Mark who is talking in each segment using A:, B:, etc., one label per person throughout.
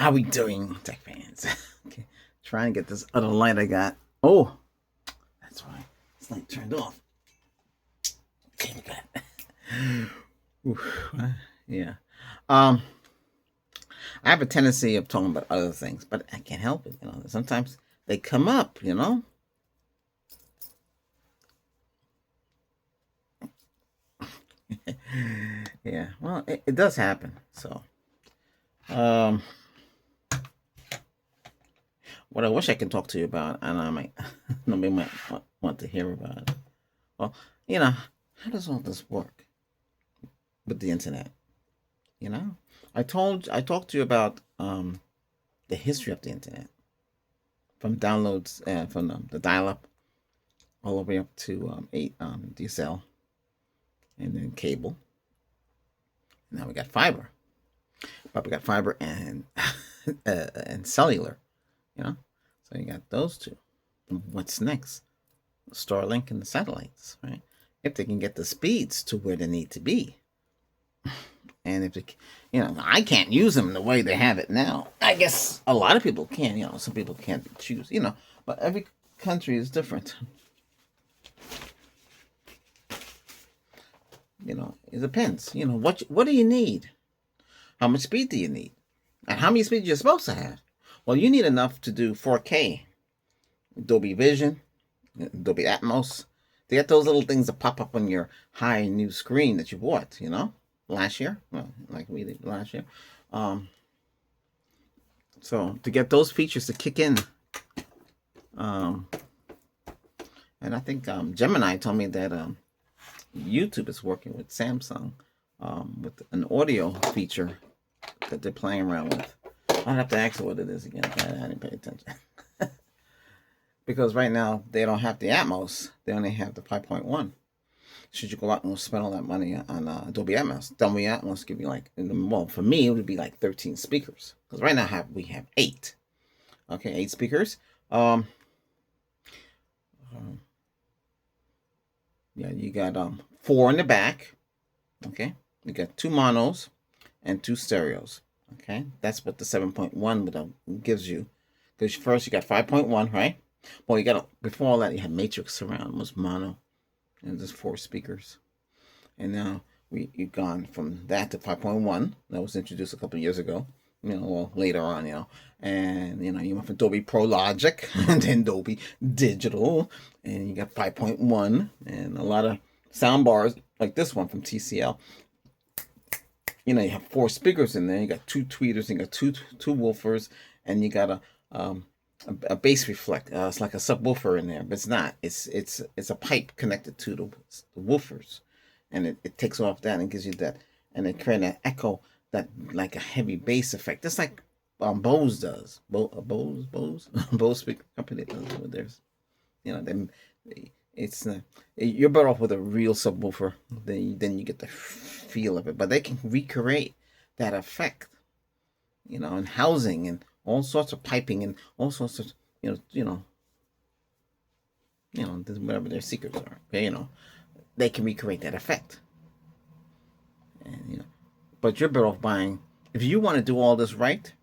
A: How we doing, tech fans? Okay, try and get this other light I got. Oh, that's why this light turned off. Okay, we got it. Oof, yeah. Um, I have a tendency of talking about other things, but I can't help it. Sometimes they come up. Yeah. Well, it does happen. So, um, what I wish I could talk to you about, and I might, nobody might want to hear about it. Well, how does all this work with the internet? You know, I talked to you about the history of the internet, from downloads from the dial-up all the way up to eight DSL, and then cable. Now we got fiber, but we got fiber and and cellular. You know, so you got those two. What's next? Starlink and the satellites, right? If they can get the speeds to where they need to be, and if it, I can't use them the way they have it now. I guess a lot of people can. Some people can't choose. But every country is different. It depends. What do you need? How much speed do you need? And how many speeds you're supposed to have? Well, you need enough to do 4K, Dolby Vision, Dolby Atmos. To get those little things that pop up on your high new screen that you bought. Last year, well, like we did last year. So to get those features to kick in, and I think Gemini told me that YouTube is working with Samsung with an audio feature that they're playing around with. I'll have to ask what it is again. I didn't pay attention. Because right now they don't have the Atmos; they only have the 5.1. Should you go out and spend all that money on Dolby Atmos? Dolby Atmos give you well, for me it would be like 13 speakers, because right now we have 8. Okay, 8 speakers. Yeah, you got 4 in the back. Okay, you got 2 monos and 2 stereos. Okay, that's what the 7.1 gives you. Because first you got 5.1, right? Well, you got before all that you had matrix surround, was mono, and there's 4 speakers. And now you've gone from that to 5.1. That was introduced a couple of years ago. Well, later on, and you went from Dolby Pro Logic and then Dolby Digital, and you got 5.1 and a lot of sound bars like this one from TCL. You have 4 speakers in there. You got 2 tweeters, you got two woofers, and you got a bass reflect. It's like a subwoofer in there, but it's not. It's a pipe connected to the woofers, and it takes off that and gives you that, and it creates an echo that like a heavy bass effect. Just like Bose does. Bose Bose speaker company does with theirs. Them. It's you're better off with a real subwoofer. Then you get the feel of it. But they can recreate that effect, in housing and all sorts of piping and all sorts of whatever their secrets are. They can recreate that effect. And but you're better off buying, if you want to do all this right,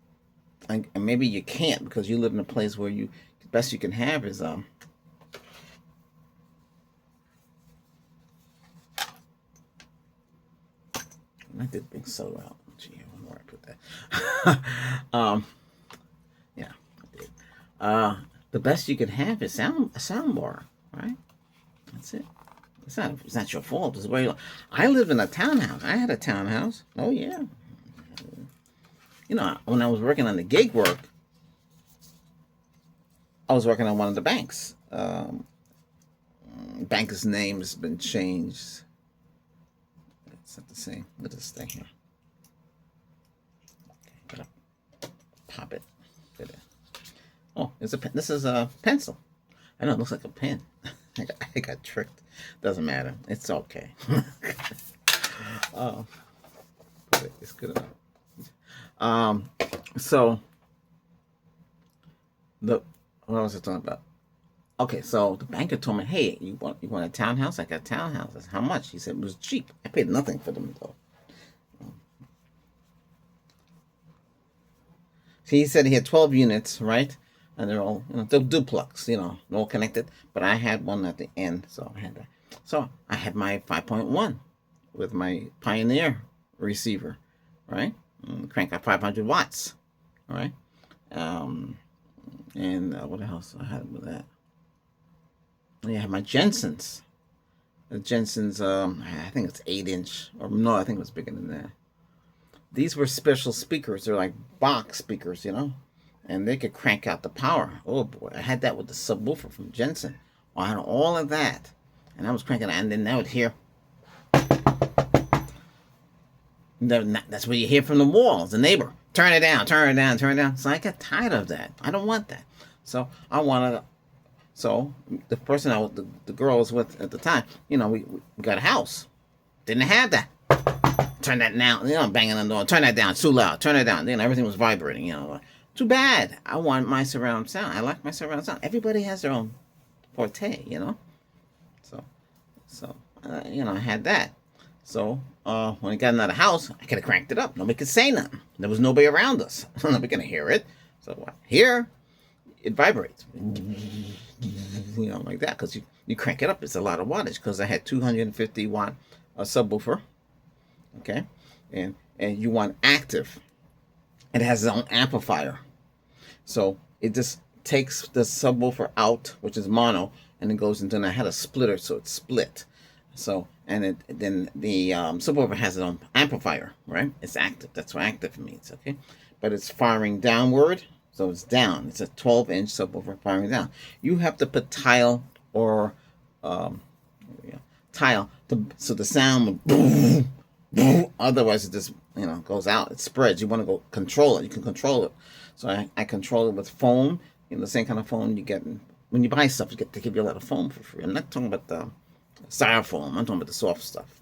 A: and maybe you can't because you live in a place where the best you can have is I did bring soda out. Gee, I wonder where I put that. Yeah, I did. The best you can have is a sound bar, right? That's it. It's not your fault. It's where I lived in a townhouse. I had a townhouse. Oh yeah. When I was working on the gig work, I was working on one of the banks. Bank's name has been changed. It's not the same. Look at this thing here. Okay, gotta pop it. Oh, it's a pen. This is a pencil. I know it looks like a pen. I got tricked. Doesn't matter. It's okay. It's good enough. So what was I talking about? Okay, so the banker told me, "Hey, you want a townhouse? I got a townhouse." I said, "How much?" He said it was cheap. I paid nothing for them though. He said he had 12 units, right? And they're all, they're duplex, all connected. But I had one at the end, so I had that. So I had my 5.1 with my Pioneer receiver, right? Crank out 500 watts, right? And what else I had with that? I had my Jensen's. The Jensen's, I think it's 8-inch, or no, I think it was bigger than that. These were special speakers. They're like box speakers, and they could crank out the power. Oh boy, I had that with the subwoofer from Jensen. I had all of that, and I was cranking it, and then I would hear. That's what you hear from the walls. The neighbor, turn it down, turn it down, turn it down. So I got tired of that. I don't want that. So I wanted. So the person the girl I was with at the time, we got a house. Didn't have that. Turn that down. Banging on the door. Turn that down. It's too loud. Turn it down. Everything was vibrating. Too bad. I want my surround sound. I like my surround sound. Everybody has their own forte. So I had that. So when I got another house, I could have cranked it up. Nobody could say nothing. There was nobody around us. Nobody gonna hear it. So here, it vibrates. Like that, because you crank it up. It's a lot of wattage, because I had 250 watt subwoofer. Okay, and you want active. It has its own amplifier, so it just takes the subwoofer out, which is mono, and it goes into. And I had a splitter, so it's split. So then the subwoofer has its own amplifier, right? It's active. That's what active means. Okay, but it's firing downward, so it's down. It's a 12-inch subwoofer firing down. You have to put tile or tile so the sound would boom. Otherwise it just goes out. It spreads. You want to go control it. You can control it. So I control it with foam. The same kind of foam you get when you buy stuff. You get to give you a lot of foam for free. I'm not talking about the styrofoam. I'm talking about the soft stuff.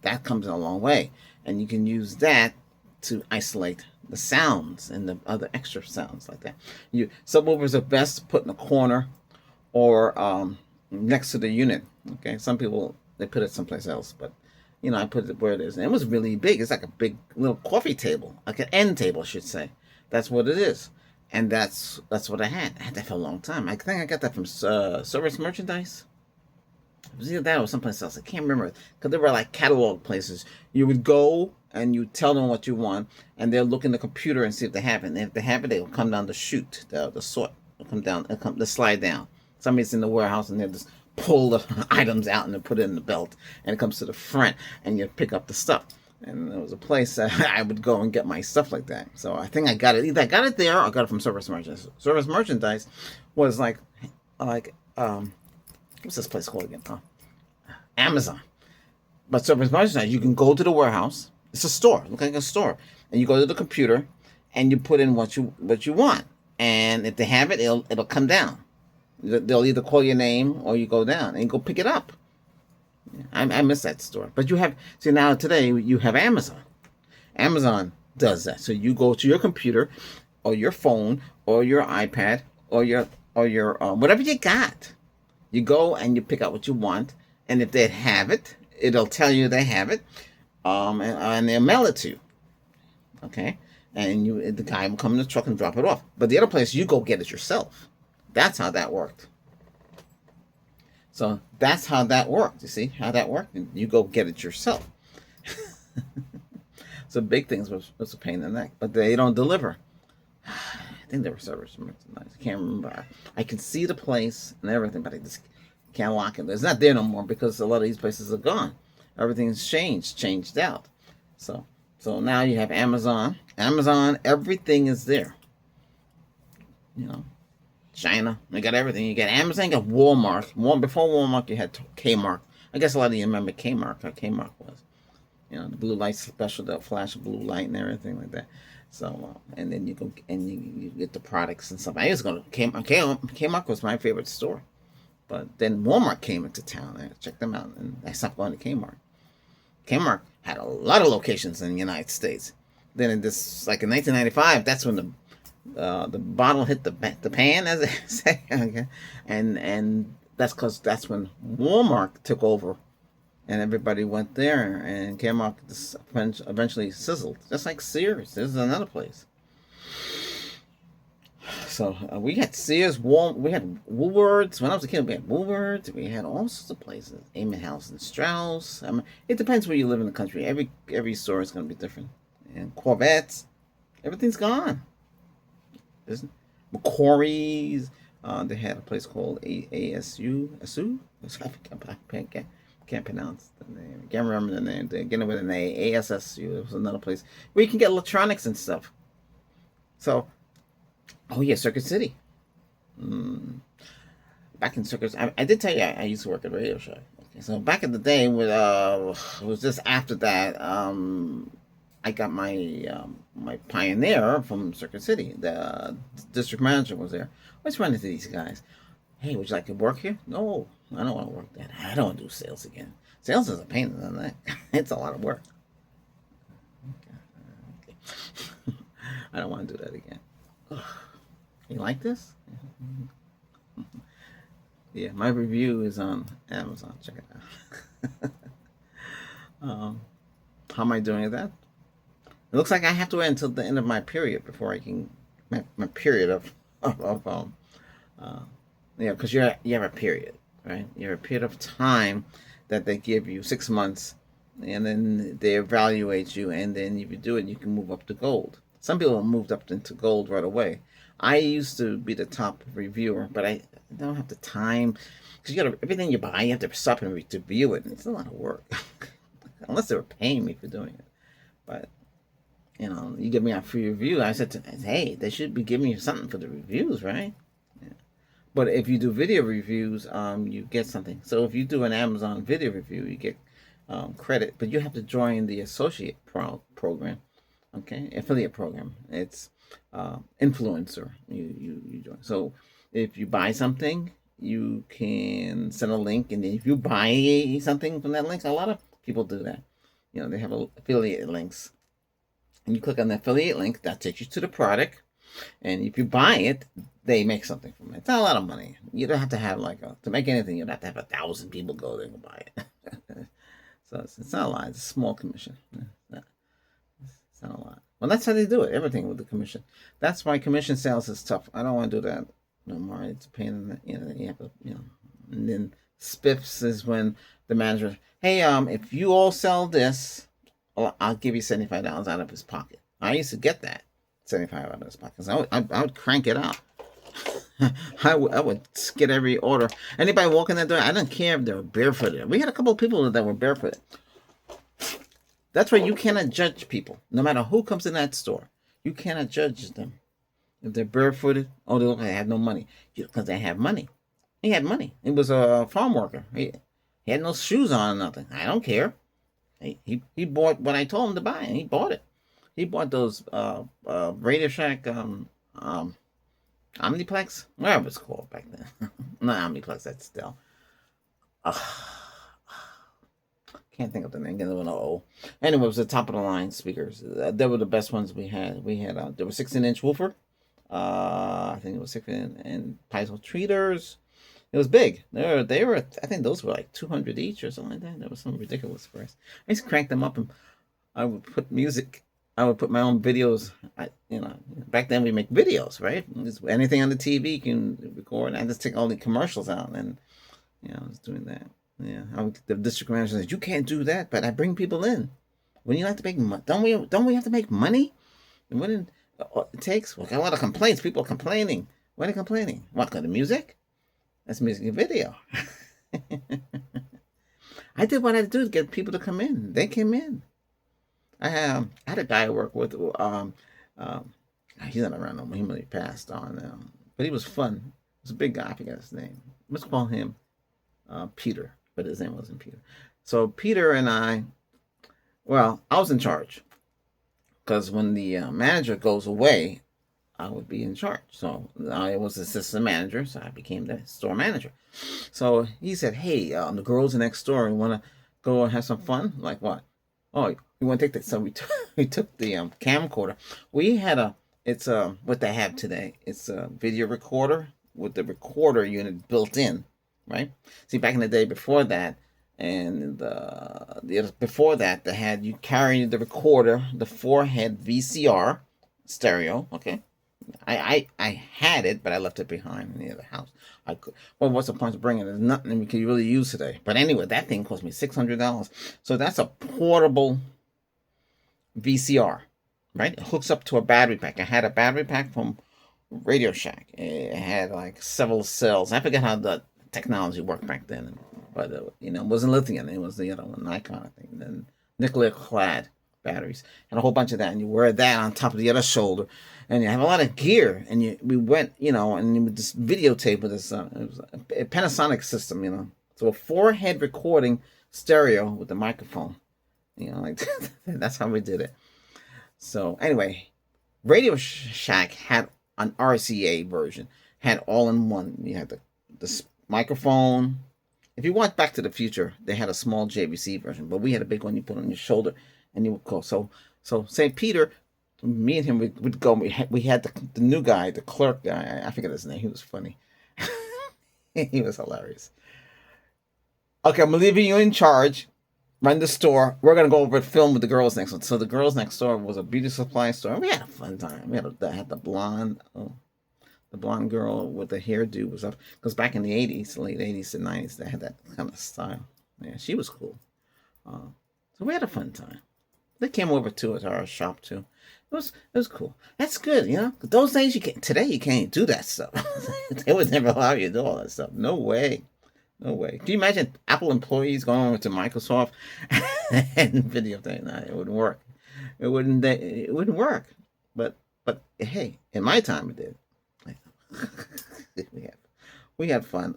A: That comes in a long way, and you can use that to isolate the sounds and the other extra sounds like that. Subwoofers are best put in a corner or next to the unit. Okay, some people they put it someplace else, but I put it where it is. And it was really big. It's like a big little coffee table, like an end table, I should say. That's what it is. And that's what I had. I had that for a long time. I think I got that from Service Merchandise. It was either that or someplace else. I can't remember. Because they were like catalog places. You would go and you tell them what you want, and they'll look in the computer and see if they have it. And if they have it, they'll come down the chute, the sort. They'll come down, they'll slide down. Somebody's in the warehouse and they'll just pull the items out and then put it in the belt, and it comes to the front, and you pick up the stuff. And there was a place that I would go and get my stuff like that. So I think I got it. Either I got it there or I got it from Service Merchandise. Service Merchandise was like what's this place called again? Amazon. But Service Merchandise, you can go to the warehouse. It's a store. Look like a store. And you go to the computer and you put in what you want. And if they have it, it'll come down. They'll either call your name or you go down and go pick it up. I miss that store. But now today you have Amazon. Amazon does that. So you go to your computer or your phone or your iPad or your whatever you got. You go and you pick out what you want. And if they have it, it'll tell you they have it. And they'll mail it to you. Okay? And the guy will come in the truck and drop it off. But the other place, you go get it yourself. That's how that worked. So that's how that worked. You see how that worked? You go get it yourself. So big things was a pain in the neck. But they don't deliver. I think they were Service Merchandise. I can't remember. I can see the place and everything, but I just can't lock it. It's not there no more because a lot of these places are gone. Everything's changed out. So now you have Amazon. Amazon, everything is there. China, you got everything. You got Amazon, you got Walmart. Before Walmart, you had Kmart. I guess a lot of you remember Kmart, how Kmart was. The blue light special, the flash of blue light and everything like that. So, and then you go and you get the products and stuff. I used to go to Kmart. Kmart was my favorite store. But then Walmart came into town. I checked them out, and I stopped going to Kmart. Kmart had a lot of locations in the United States. Then in 1995, that's when the bottle hit the pan, as they say. Okay? And that's when Walmart took over, and everybody went there, and Kmart eventually sizzled, just like Sears. This is another place. So we had Sears, we had Woolworths. When I was a kid, we had Woolworths. We had all sorts of places. Amen House and Strauss. I mean, it depends where you live in the country. Every store is going to be different. And Corvettes, everything's gone. Isn't McCory's? They had a place called ASU. I can't pronounce the name. I can't remember the name. They're getting with an ASSU. It was another place where you can get electronics and stuff. So, oh yeah, Circuit City. Mm. Back in Circuit, I did tell you I used to work at Radio Shack. Okay, so back in the day, with it was just after that. I got my Pioneer from Circuit City. The district manager was there. I was running into these guys. Hey, would you like to work here? No, I don't want to work that. I don't want to do sales again. Sales is a pain in the neck. It's a lot of work. Okay. I don't want to do that again. You like this? Yeah, my review is on Amazon. Check it out. How am I doing that? It looks like I have to wait until the end of my period before I can my period of because you have a period, right? You have a period of time that they give you 6 months, and then they evaluate you, and then if you do it, you can move up to gold. Some people have moved up into gold right away. I used to be the top reviewer, but I don't have the time because everything you buy, you have to stop and review it, and it's a lot of work. Unless they were paying me for doing it, but you give me a free review. I said, hey, they should be giving you something for the reviews, right? Yeah. But if you do video reviews, you get something. So if you do an Amazon video review, you get credit, but you have to join the associate program, okay, affiliate program. It's influencer. You join. So if you buy something, you can send a link, and then if you buy something from that link, a lot of people do that. They have affiliate links. And you click on the affiliate link, that takes you to the product. And if you buy it, they make something from it. It's not a lot of money. You don't have to have to make anything, you don't have to have 1,000 people go there and buy it. So it's not a lot. It's a small commission. It's not a lot. Well, that's how they do it. Everything with the commission. That's why commission sales is tough. I don't want to do that no more. It's a pain in the, you have to, And then spiffs is when the manager, hey, if you all sell this, I'll give you $75 out of his pocket. I used to get that $75 out of his pocket. So I would crank it out. I would get every order. Anybody walking that door, I don't care if they were barefooted. We had a couple of people that were barefooted. That's why you cannot judge people. No matter who comes in that store, you cannot judge them. If they're barefooted, they look like they have no money. Because they have money. He had money. He was a farm worker. He had no shoes on or nothing. I don't care. He bought what I told him to buy, and he bought it. He bought those Radio Shack Omniplex, whatever it's called back then. Not Omniplex, that's still. Can't think of the name. Get an O. Anyway, it was the top of the line speakers. They were the best ones we had. There were 16-inch woofer. I think it was 16 and Paizo tweeters. It was big. They were. I think those were like 200 each or something like that. That was some ridiculous price. I used to crank them up, and I would put music. I would put my own videos. Back then we make videos, right? Just anything on the TV you can record. I just take all the commercials out, and I was doing that. Yeah, the district manager says you can't do that, but I bring people in. When you have to make money, don't we have to make money? And when it takes, we got a lot of complaints. People are complaining. Why are they complaining? What, the music? That's music and video. I did what I had to do to get people to come in. They came in. I had a guy I work with. He's not around no more. He really passed on. But he was fun. He was a big guy. I forget his name. Let's call him Peter. But his name wasn't Peter. So Peter and I was in charge. Because when the manager goes away, I would be in charge. So I was assistant manager, so I became the store manager. So he said, hey, the girls next door, you want to go and have some fun? Like what? Oh, you want to take that? So we took the camcorder. We had it's what they have today. It's a video recorder with the recorder unit built in, right? See, back in the day before that, and before that, they had you carry the recorder, the 4-head VCR stereo, okay? I had it, but I left it behind in the other house. I could. Well, what's the point of bringing it? There's nothing we could really use today. But anyway, that thing cost me $600. So that's a portable VCR, right? It hooks up to a battery pack. I had a battery pack from Radio Shack. It had like several cells. I forget how the technology worked back then, but it wasn't lithium. It was the Nikon thing. Then nuclear clad batteries and a whole bunch of that, and you wear that on top of the other shoulder, and you have a lot of gear. And we went, and with this videotape with this, it was a Panasonic system, so a 4-head recording stereo with the microphone, like that's how we did it. So anyway, Radio Shack had an RCA version, had all in one. You had the microphone. If you watch Back to the Future, they had a small JVC version, but we had a big one you put on your shoulder and you would call. So St. Peter, me and him would go. We had the new guy, the clerk guy. I forget his name. He was funny. He was hilarious. Okay, I'm leaving you in charge. Run the store. We're gonna go over and film with the girls next one. So the girls next door was a beauty supply store. We had a fun time. We had the blonde. The blonde girl with the hairdo was up because back in the 80s, late 80s and 90s, they had that kind of style. Yeah, she was cool. So we had a fun time. They came over to our shop too. It was cool. That's good, Those days today you can't do that stuff. They would never allow you to do all that stuff. No way. No way. Can you imagine Apple employees going over to Microsoft and videotape? No, it wouldn't work. It wouldn't work. But hey, in my time it did. we had fun.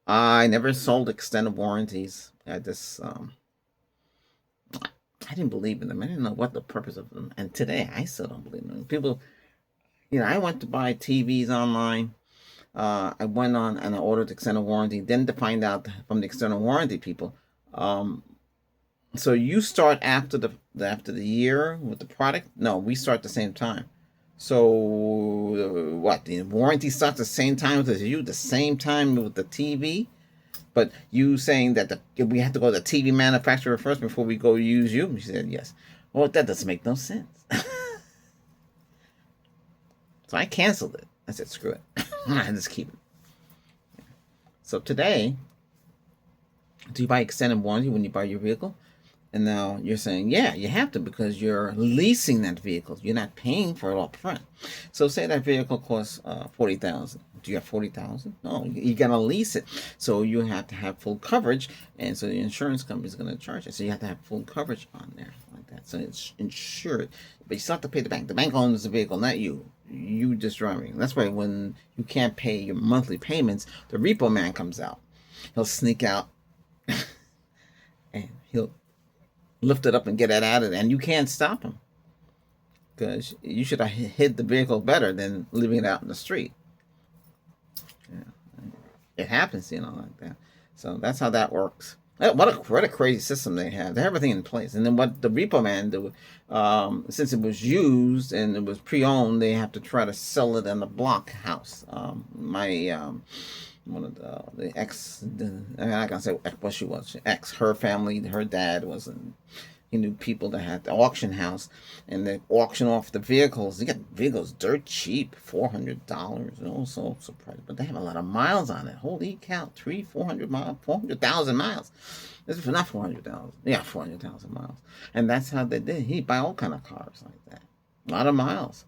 A: I never sold extended warranties. I just I didn't believe in them. I didn't know what the purpose of them. And today I still don't believe in them. People, I went to buy TVs online. I went on and I ordered extended warranty. Then to find out from the extended warranty people, so you start after the year with the product? No, we start the same time. So what? The warranty starts the same time as you, the same time with the TV, but you saying that we have to go to the TV manufacturer first before we go use you? She said yes. Well, that doesn't make no sense. So I canceled it. I said screw it. I just keep it. So today, do you buy extended warranty when you buy your vehicle? And now you're saying, yeah, you have to because you're leasing that vehicle. You're not paying for it up front. So say that vehicle costs $40,000. Do you have $40,000? No, you gotta lease it. So you have to have full coverage, and so the insurance company is gonna charge it. So you have to have full coverage on there like that. So it's insured, but you still have to pay the bank. The bank owns the vehicle, not you. You just driving. That's why when you can't pay your monthly payments, the repo man comes out. He'll sneak out and he'll lift it up and get it out of there, and you can't stop him because you should have hid the vehicle better than leaving it out in the street. Yeah, it happens, like that. So that's how that works. What a crazy system they have. They have everything in place, and then what the repo man do? Since it was used and it was pre-owned, they have to try to sell it in the block house. One of the ex, I'm not gonna say what she was. Ex, her family, her dad was he knew people that had the auction house, and they auction off the vehicles. They get vehicles dirt cheap, $400. So surprised, but they have a lot of miles on it. Holy cow, 400 miles, 400,000 miles. This is not 400,000. Yeah, 400,000 miles, and that's how they did. He buy all kind of cars like that. A lot of miles.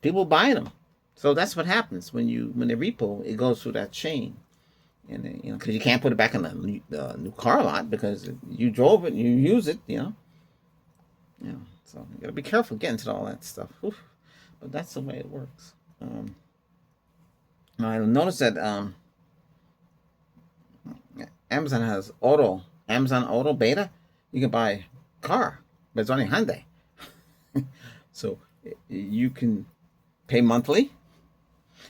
A: People buy them. So that's what happens when they repo. It goes through that chain, and because you can't put it back in the new car lot because you drove it and you use it. So you gotta be careful getting to all that stuff. Oof. But that's the way it works. I noticed that Amazon has Amazon Auto Beta. You can buy a car, but it's only Hyundai. So you can pay monthly.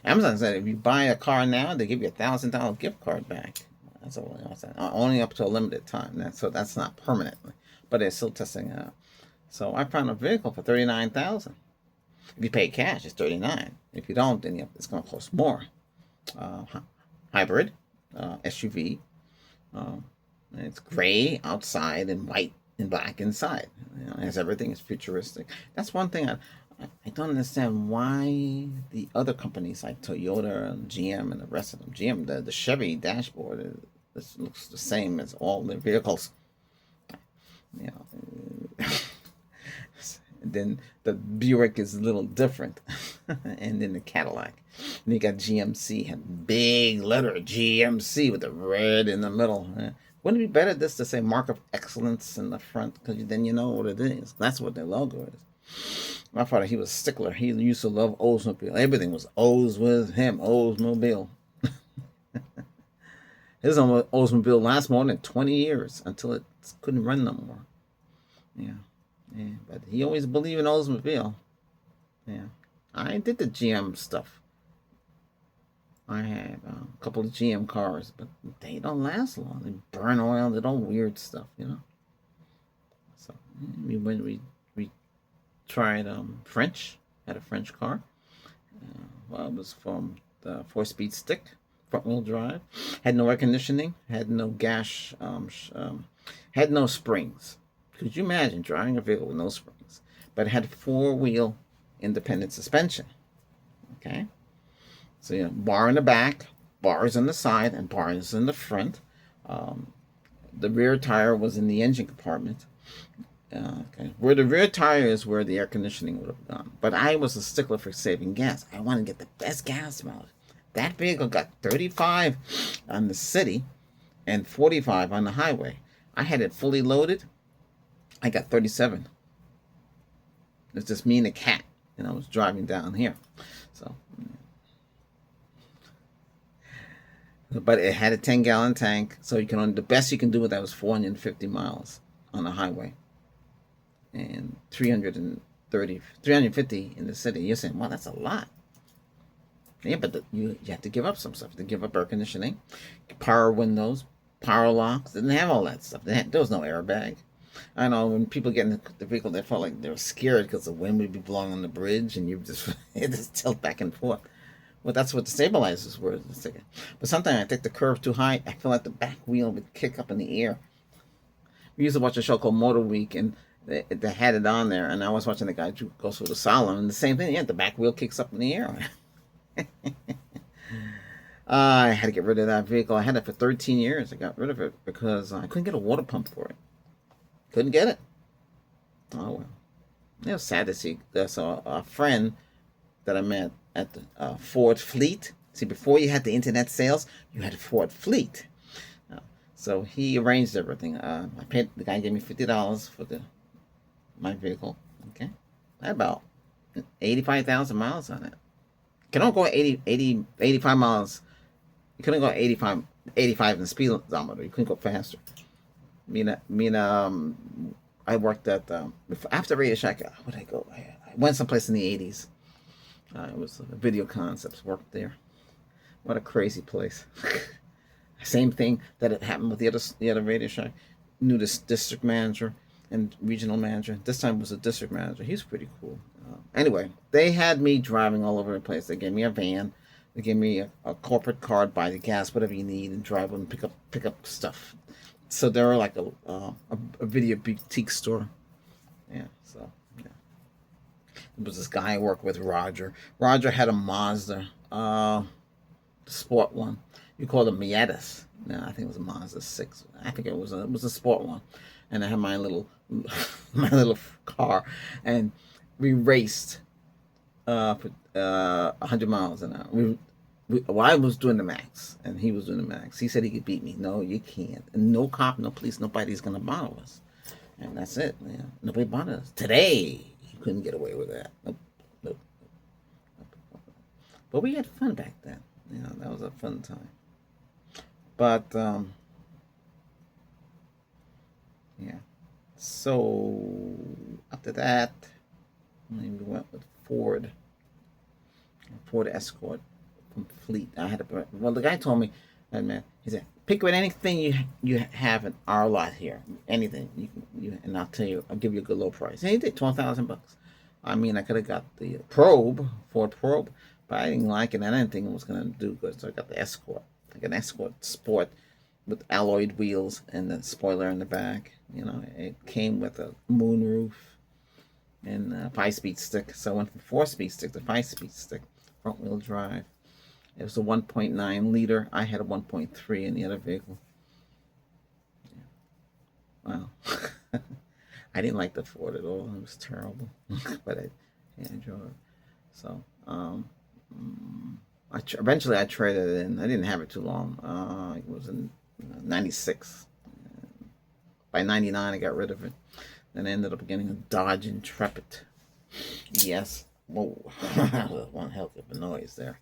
A: Amazon said if you buy a car now, they give you $1,000 gift card back. That's only up to a limited time. So that's not permanently, but they're still testing it out. So I found a vehicle for $39,000. If you pay cash, it's $39,000. If you don't, then it's going to cost more. Hybrid, SUV. It's gray outside and white and black inside. It has everything. It's futuristic. That's one thing I don't understand why the other companies like Toyota and GM and the rest of them, the Chevy dashboard looks the same as all their vehicles. You know, then the Buick is a little different, and then the Cadillac. And you got GMC, had big letter GMC with the red in the middle. Wouldn't it be better just to say Mark of Excellence in the front? Because then you know what it is. That's what their logo is. My father, he was a stickler. He used to love Oldsmobile. Everything was O's with him. Oldsmobile. His Oldsmobile lasts more than 20 years until it couldn't run no more. Yeah, but he always believed in Oldsmobile. Yeah, I did the GM stuff. I had a couple of GM cars, but they don't last long. They burn oil. They don't weird stuff, you know. So we tried French. Had a French car. Well, it was from the 4-speed stick, front wheel drive. Had no air conditioning. Had no gas. Had no springs. Could you imagine driving a vehicle with no springs? But it had 4-wheel independent suspension. Okay. So, you know, bar in the back, bars on the side, and bars in the front. The rear tire was in the engine compartment. Okay. Where the rear tire is where the air conditioning would have gone. But I was a stickler for saving gas. I wanted to get the best gas mileage. That vehicle got 35 on the city and 45 on the highway. I had it fully loaded. I got 37. It's just me and a cat, and I was driving down here. So, but it had a 10-gallon tank, so you can only, the best you can do with that was 450 miles on the highway, and 350 in the city. You're saying, well, that's a lot. Yeah, but you have to give up some stuff. To give up air conditioning, power windows, power locks. They didn't have all that stuff. There was no airbag. I know when people get in the vehicle, they felt like they were scared because the wind would be blowing on the bridge, and you just tilt back and forth. Well, that's what the stabilizers were. But sometimes I take the curve too high. I feel like the back wheel would kick up in the air. We used to watch a show called Motor Week, and they had it on there, and I was watching the guy go through the slalom, and the same thing. Yeah, the back wheel kicks up in the air. I had to get rid of that vehicle. I had it for 13 years. I got rid of it because I couldn't get a water pump for it. Couldn't get it. Oh well. It was sad to see. So a friend that I met at the Ford Fleet. See, before you had the internet sales, you had a Ford Fleet. So he arranged everything. I paid. The guy gave me $50 for my vehicle. Okay, I had about 85,000 miles on it. You can only go 85 miles. You couldn't go 85 in the speedometer. You couldn't go faster. I worked at after Radio Shack. Where did I go? I went someplace in the 80s. It was Video Concepts. Worked there. What a crazy place. Same thing that had happened with the other Radio Shack. Knew this district manager and regional manager. This time it was a district manager. He's pretty cool. Anyway, they had me driving all over the place. They gave me a van. They gave me a corporate card, buy the gas, whatever you need, and drive and pick up stuff. So they were like a video boutique store. Yeah, so yeah. There was this guy I worked with, Roger. Roger had a Mazda, sport one. You called it Miatas. No, I think it was a Mazda 6. I think it was a sport one. And I had my little my little car, and we raced for 100 miles an hour. Well, I was doing the max, and he was doing the max. He said he could beat me. No, you can't. And no cop, no police, nobody's gonna bother us. And that's it. Yeah, nobody bothered us. Today, you couldn't get away with that. Nope, nope, nope. But we had fun back then. You know, that was a fun time. But yeah. So after that, we went with Ford Escort. Fleet. I had to. Well, the guy told me, man, he said, pick with anything you have in our lot here, anything and I'll tell you, I'll give you a good low price. And he did $12,000. I mean, I could have got the Ford Probe, but I didn't like it. And I didn't think it was gonna do good, so I got the Escort, like an Escort Sport with alloyed wheels and the spoiler in the back. You know, it came with a moonroof. and 5-speed stick. So I went from 4-speed stick to 5-speed stick, front wheel drive. It was a 1.9 liter. I had a 1.3 in the other vehicle. Wow. I didn't like the Ford at all. It was terrible, but I enjoyed it. So eventually I traded it in. I didn't have it too long. It was in '96. By '99, I got rid of it. Then I ended up getting a Dodge Intrepid. Yes. Whoa. One hell of a noise there.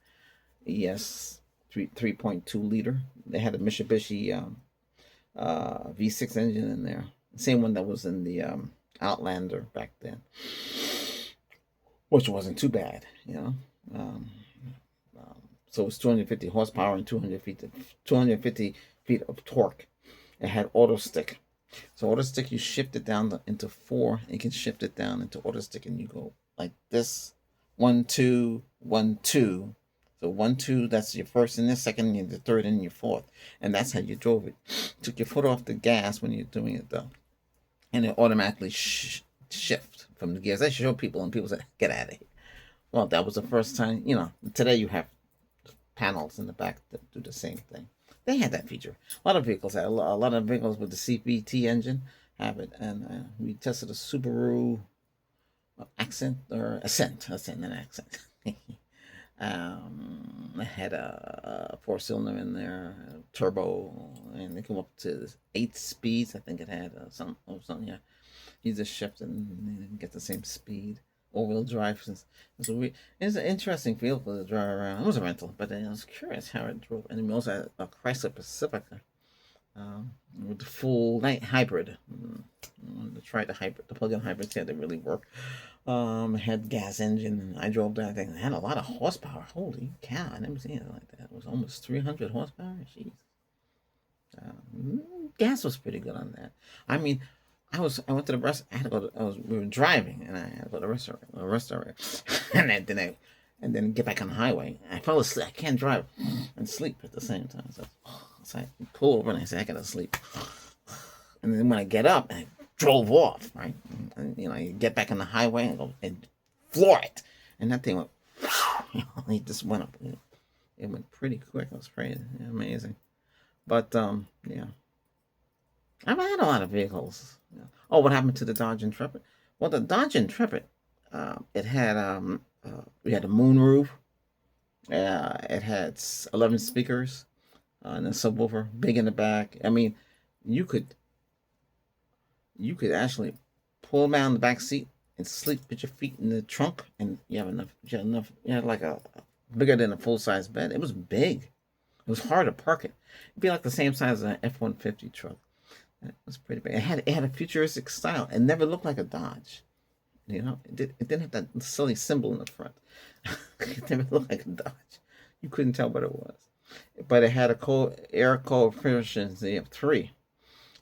A: Yes. 3.2 liter. They had a Mitsubishi V6 engine in there. Same one that was in the Outlander back then, which wasn't too bad, you know. So it was 250 horsepower and 250 feet of torque. It had auto stick. So auto stick, you shift it down into 4. You can shift it down into auto stick, and you go like this: 1, 2, 1, 2. So 1, 2, that's your first and the second, and the third and your fourth, and that's how you drove it. Took your foot off the gas when you're doing it though, and it automatically shift from the gears. I show people, and people say, "Get out of here." Well, that was the first time. You know, today you have panels in the back that do the same thing. They had that feature. A lot of vehicles had a lot of vehicles with the CVT engine have it, and we tested a Subaru Ascent. I had a 4-cylinder in there, turbo, and it came up to 8 speeds. I think it had something. Yeah, you just shift and get the same speed. All-wheel drive. It's an interesting vehicle to drive around. It was a rental, but I was curious how it drove. And we also had a Chrysler Pacifica with the full night hybrid. To try the plug-in hybrids. Yeah, they really work. It had gas engine, and I drove that thing. It had a lot of horsepower. Holy cow! I never seen it like that. It was almost 300 horsepower. Jeez. Gas was pretty good on that. I mean, I went to the restaurant. I had to go to, we were driving, and I had to go to the restaurant, and then get back on the highway. I fell asleep. I can't drive and sleep at the same time. So I pull over and I say, I gotta sleep. And then when I get up, I drove off, right? And you know, you get back on the highway and go and floor it, and that thing went. It just went up. It went pretty quick. It was pretty amazing. But yeah. I've had a lot of vehicles. Oh, what happened to the Dodge Intrepid? Well, the Dodge Intrepid, it had we had a moonroof. It had 11 speakers and a subwoofer, big in the back. I mean, you could actually pull down the back seat and sleep with your feet in the trunk, and you had like a bigger than a full-size bed. It was big. It was hard to park it. It'd be like the same size as an F-150 truck. It was pretty big. It had a futuristic style. It never looked like a Dodge. You know, it didn't have that silly symbol in the front. It never looked like a Dodge. You couldn't tell what it was. But it had a air coefficient of 3,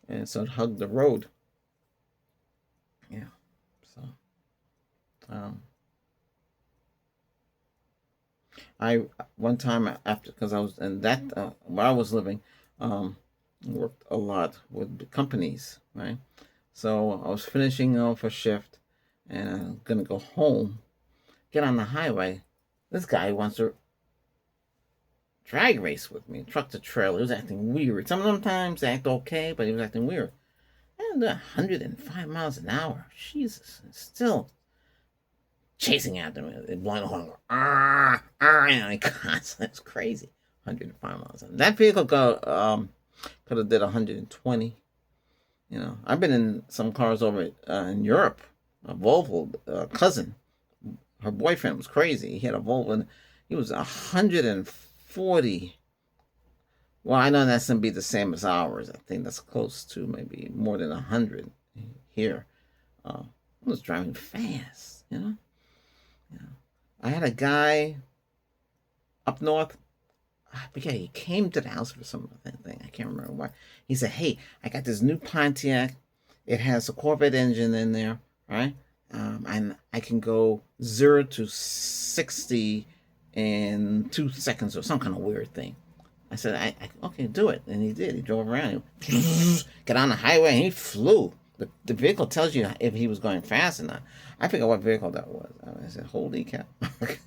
A: and so it hugged the road. Yeah. So, I one time after, because I was in that where I was living, worked a lot with companies, right? So I was finishing off a shift, and I'm gonna go home, get on the highway. This guy wants to drag race with me, truck to trailer. He was acting weird. Sometimes they act okay, but he was acting weird. And 105 miles an hour. Jesus, still chasing after me. Blind horn. It's crazy. 105 miles an hour. That vehicle could have did 120. You know, I've been in some cars over in Europe. A Volvo cousin, her boyfriend was crazy. He had a Volvo, and he was 140. Well, I know that's gonna be the same as ours. I think that's close to maybe more than 100 here. I was driving fast, you know. I had a guy up north. I forget, he came to the house for something. I can't remember why. He said, "Hey, I got this new Pontiac. It has a Corvette engine in there, right? And I can go 0 to 60 in 2 seconds, or some kind of weird thing." I said, okay, do it. And he did. He drove around. He got on the highway and he flew. But the vehicle tells you if he was going fast or not. I forget what vehicle that was. I said, holy cow. But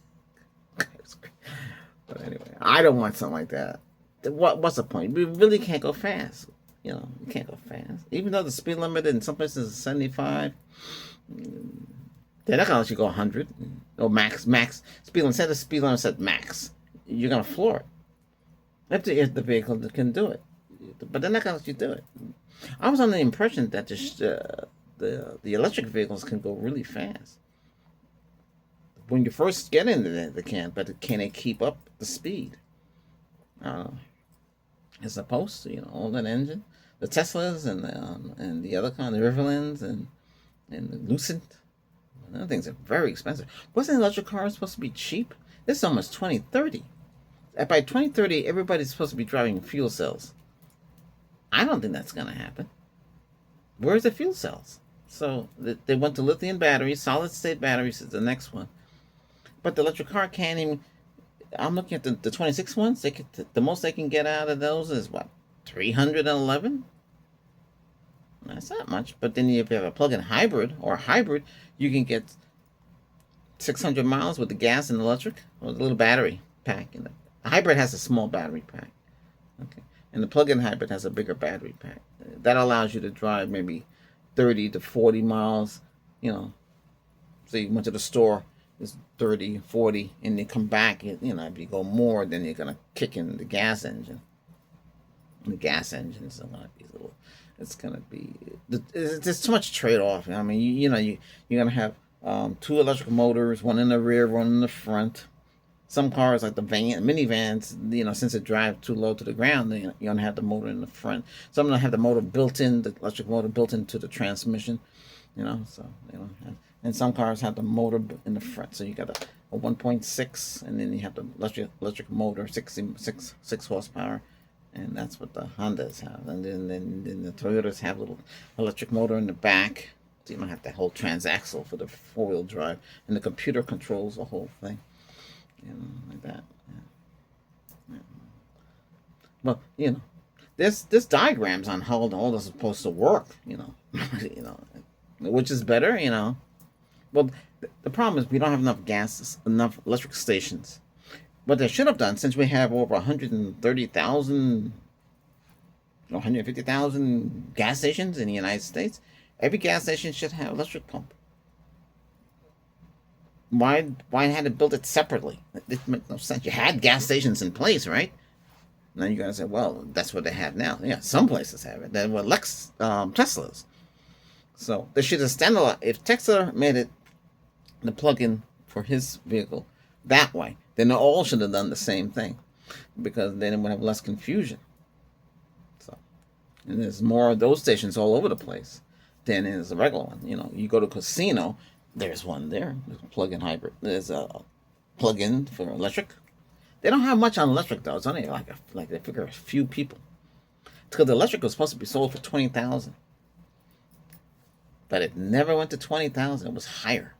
A: anyway, I don't want something like that. What's the point? We really can't go fast. You can't go fast. Even though the speed limit in some places is 75, they're not gonna let you go 100 or max speed limit. Instead of speed limit said max, you're gonna floor it. If the vehicle can do it, but they're not gonna let you do it. I was under the impression that the electric vehicles can go really fast when you first get into the can, but can they keep up the speed? It's supposed to, all that engine, the Teslas and the other kind, the Riverlands and the Lucent. Those things are very expensive. Wasn't electric cars supposed to be cheap? This is almost 2030. By 2030, everybody's supposed to be driving fuel cells. I don't think that's going to happen. Where's the fuel cells? So they went to lithium batteries, solid state batteries is the next one. But the electric car can't even. I'm looking at the 26 ones. The most they can get out of those is what, 311? That's not much. But then if you have a plug-in hybrid or a hybrid, you can get 600 miles with the gas and electric with a little battery pack. And the hybrid has a small battery pack. Okay. And the plug-in hybrid has a bigger battery pack. That allows you to drive maybe 30 to 40 miles, So you went to the store, it's 30, 40, and you come back, if you go more, then you're going to kick in the gas engine. And the gas engines are going to be there's too much trade-off. I mean, you're going to have 2 electric motors, one in the rear, one in the front. Some cars, like the minivans, since it drives too low to the ground, you don't have the motor in the front. Some don't have the motor built in, the electric motor built into the transmission, so they don't have. And some cars have the motor in the front. So you got a 1.6, and then you have the electric motor, 6 horsepower, and that's what the Hondas have. And then the Toyotas have a little electric motor in the back, so you don't have that whole transaxle for the 4-wheel drive, and the computer controls the whole thing. Like that. Yeah. Well, there's diagrams on how all this is supposed to work, which is better, Well, the problem is we don't have enough electric stations. What they should have done, since we have over 130,000, 150,000 gas stations in the United States, every gas station should have an electric pump. Why had to build it separately? It makes no sense. You had gas stations in place, right? Now you're gonna say, well, that's what they have now. Yeah, some places have it. Then what Teslas. So they should have standalone. If Tesla made it the plug-in for his vehicle that way, then they all should have done the same thing, because then it would have less confusion. So, and there's more of those stations all over the place than there's a regular one. You go to a casino. There's one there. There's a plug-in hybrid. There's a plug-in for electric. They don't have much on electric though. It's only like they figure a few people. It's because the electric was supposed to be sold for $20,000, but it never went to $20,000. It was higher.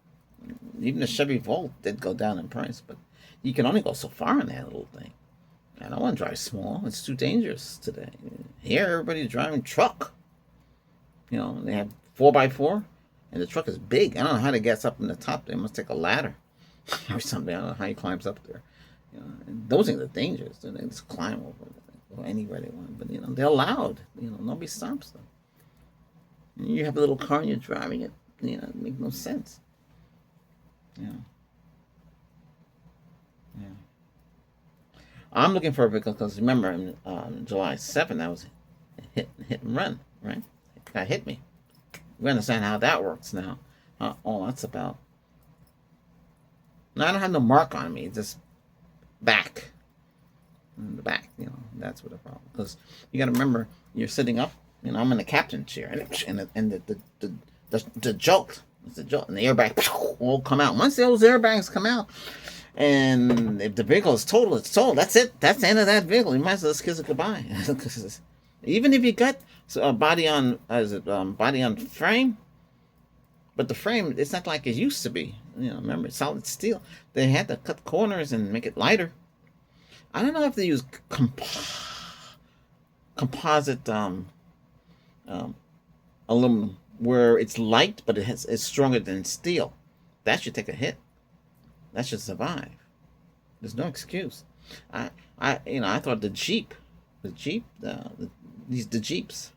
A: Even the Chevy Volt did go down in price, but you can only go so far in that little thing. I don't want to drive small. It's too dangerous today. Here, everybody's driving truck. They have 4x4. And the truck is big. I don't know how they gets up in the top. They must take a ladder or something. I don't know how he climbs up there. And those things are dangerous. They just climb over anywhere they want. But they're allowed. Nobody stops them. And you have a little car and you're driving it. It makes no sense. Yeah. I'm looking for a vehicle because remember, on July 7th, I was hit and run. Right? It got hit me. We understand how that works now. All that's about. Now, I don't have no mark on me, just back. In the back, that's what the problem. Because you got to remember, you're sitting up. I'm in the captain chair, and the jolt, it's a jolt, and the airbag will come out. Once those airbags come out, and if the vehicle is totaled, it's totaled. That's it. That's the end of that vehicle. You might as well just kiss it goodbye. Even if you got body on frame, but the frame, it's not like it used to be. Remember, it's solid steel. They had to cut corners and make it lighter. I don't know if they use composite aluminum where it's light, but it's stronger than steel. That should take a hit. That should survive. There's no excuse. I thought the Jeep, the Jeeps.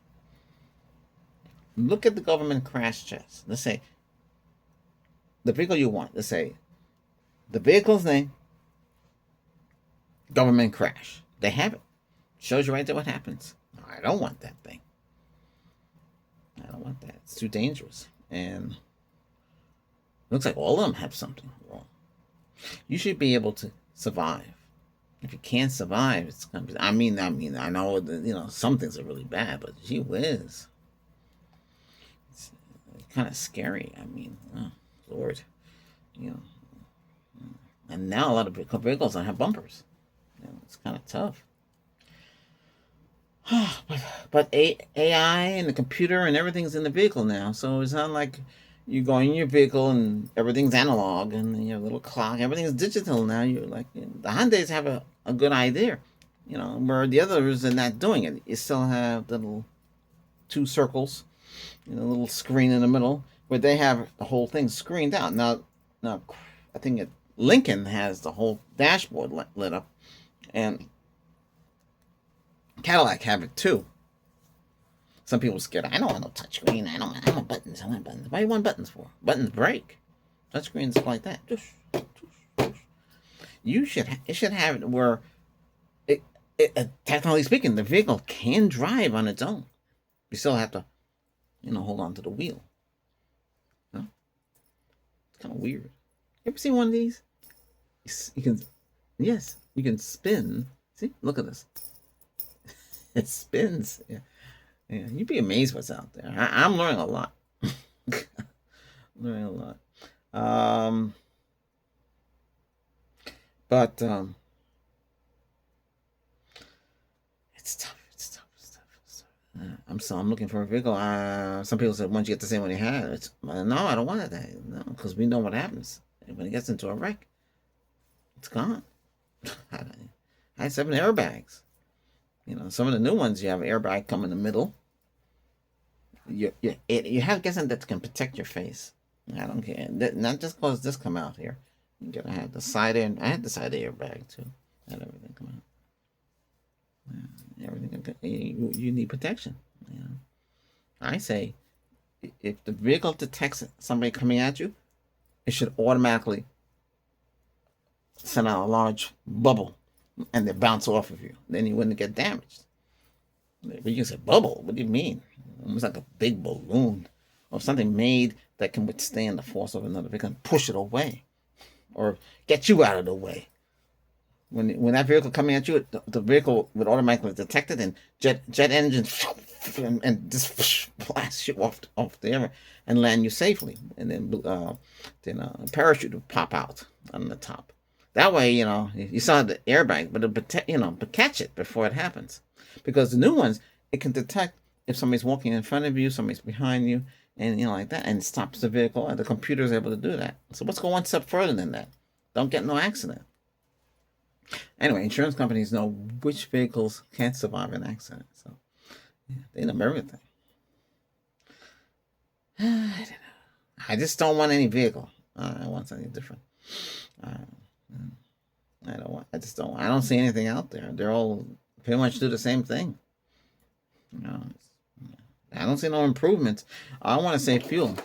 A: Look at the government crash tests. Let's say the vehicle you want. Let's say the vehicle's name, government crash. They have it. Shows you right there what happens. I don't want that thing. I don't want that. It's too dangerous. And looks like all of them have something wrong. You should be able to survive. If you can't survive, it's gonna be. I mean, I know that, some things are really bad, but gee whiz, it's kind of scary. I mean, oh, Lord, you know. And now a lot of vehicles don't have bumpers. It's kind of tough. But AI and the computer and everything's in the vehicle now, so it's not like you go in your vehicle and everything's analog and your little clock, everything's digital now. You're like, the Hyundais have a good idea, where the others are not doing it. You still have the little two circles, a little screen in the middle, where they have the whole thing screened out. Now, I think Lincoln has the whole dashboard lit up, and Cadillac have it too. Some people are scared. I don't want no touchscreen. I want buttons. I want buttons. What do you want buttons for? Buttons break. Touchscreens like that. It should have it where, technically speaking, the vehicle can drive on its own. You still have to, hold on to the wheel. It's kind of weird. You ever seen one of these? You can spin. See, look at this. It spins. Yeah, you'd be amazed what's out there. I'm learning a lot. Learning a lot. But it's tough. It's tough. It's tough. It's tough. I'm looking for a vehicle. Some people said once you get the same one you had. No, I don't want it. No, because we know what happens when it gets into a wreck. It's gone. I had 7 airbags. Some of the new ones you have an airbag come in the middle. You have something that can protect your face. I don't care. Not just because this come out here. You gotta have the side air. I had the side airbag too. I had everything come out. Everything. You need protection. I say, if the vehicle detects somebody coming at you, it should automatically send out a large bubble, and they bounce off of you. Then you wouldn't get damaged. But you can say bubble. What do you mean? Almost like a big balloon or something made that can withstand the force of another vehicle and push it away or get you out of the way. When that vehicle coming at you, the vehicle would automatically detect it, and jet engines and just blast you off the air and land you safely, and then a parachute would pop out on the top. That way, you saw the airbag, but catch it before it happens. Because the new ones, it can detect if somebody's walking in front of you, somebody's behind you, and like that, and it stops the vehicle, and the computer is able to do that. So let's go one step further than that. Don't get no accident. Anyway, insurance companies know which vehicles can't survive an accident. So they know everything. I don't know. I just don't want any vehicle. I want something different. I just don't. I don't see anything out there. They're all pretty much do the same thing. I don't see no improvements. I want to save fuel.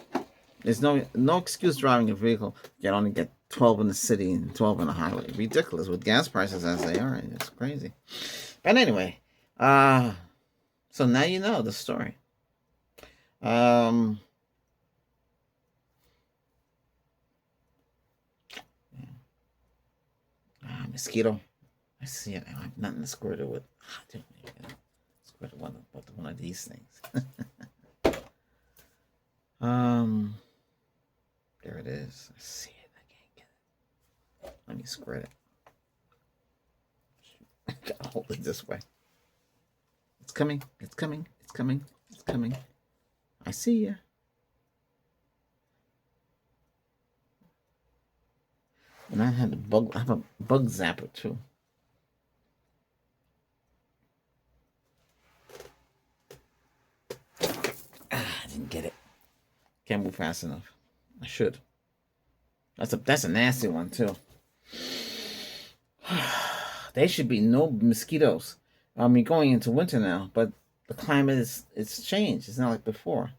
A: There's no excuse driving a vehicle. You can only get 12 in the city and 12 on the highway. Ridiculous with gas prices as they are. It's crazy. But anyway, so now you know the story. Mosquito. I see it now. I have nothing to squirt it with. Squirt it with one of these things. There it is. I see it. I can't get it. Let me squirt it. I gotta hold it this way. It's coming. It's coming. It's coming. It's coming. I see ya. And I have a bug zapper too. I didn't get it. Can't move fast enough. I should. That's a nasty one too. There should be no mosquitoes. I mean, going into winter now, but the climate it's changed. It's not like before.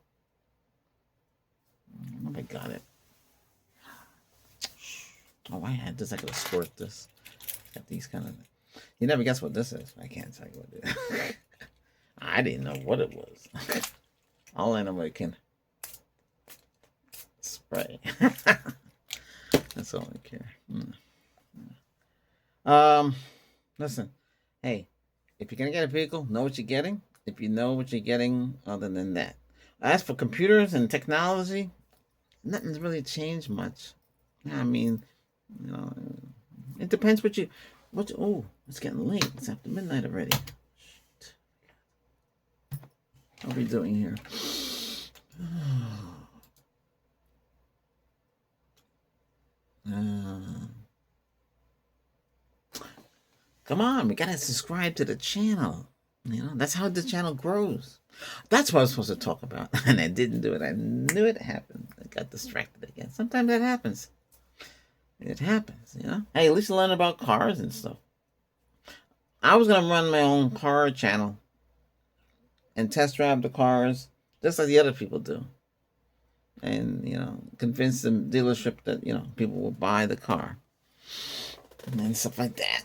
A: Oh, I got it. Oh, I had this. I could have squirt this. Got these kind of. You never guess what this is. I can't tell you what it is. I didn't know what it was. All anybody can spray. That's all I care. Listen. Hey, if you're gonna get a vehicle, know what you're getting. If you know what you're getting, other than that. As for computers and technology, nothing's really changed much. I mean, you know, it depends what you. Oh, it's getting late. It's after midnight already. Shit. What are we doing here? Come on, we gotta subscribe to the channel. You know, that's how the channel grows. That's what I was supposed to talk about, and I didn't do it. I knew it happened. I got distracted again. Sometimes that happens. It happens, you know. Hey, at least you learn about cars and stuff. I was gonna run my own car channel and test drive the cars just like the other people do, and you know, convince the dealership that you know people will buy the car and stuff like that,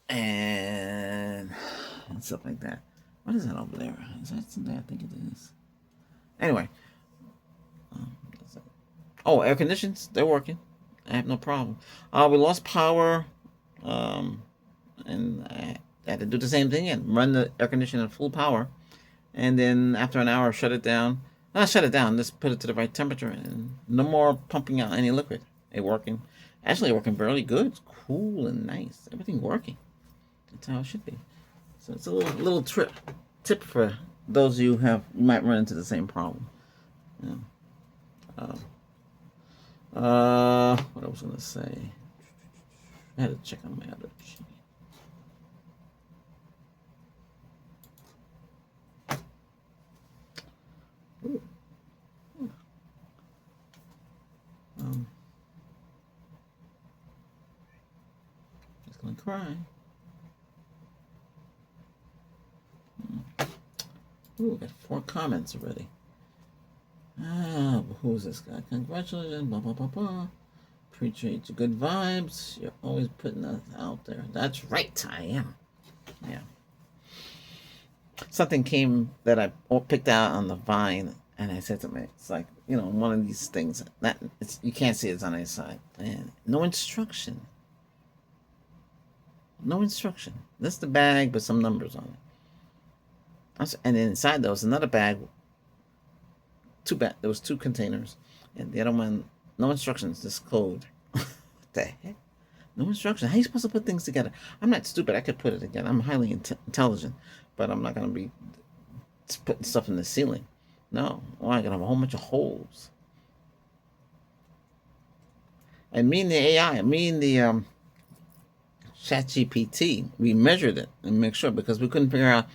A: and stuff like that. What is that over there? Is that something? I think it is. Anyway, oh, air conditions, they're working. I have no problem. We lost power, and I had to do the same thing again. Run the air conditioner at full power, and then after an hour, shut it down. Not shut it down. Just put it to the right temperature, and no more pumping out any liquid. It working. Actually, working fairly good. It's cool and nice. Everything working. That's how it should be. So it's a little tip for those of you who might run into the same problem. Yeah. What I was gonna say. I had to check on my other sheet. Just gonna cry. Ooh, got 4 comments already. Who's this guy? Congratulations, blah, blah, blah, blah. Appreciate your good vibes. You're always putting us out there. That's right, I am. Yeah. Something came that I picked out on the Vine, and I said to me, it's like, you know, one of these things. That you can't see it's on the side. And no instruction. No instruction. That's the bag with some numbers on it. And then inside there was another bag. There was 2 containers, and the other one, no instructions, just code. What the heck? No instructions. How are you supposed to put things together? I'm not stupid. I could put it together. I'm highly intelligent, but I'm not gonna be putting stuff in the ceiling. No. Oh, I gotta have a whole bunch of holes. And me and the AI, me and the ChatGPT, we measured it and make sure because we couldn't figure out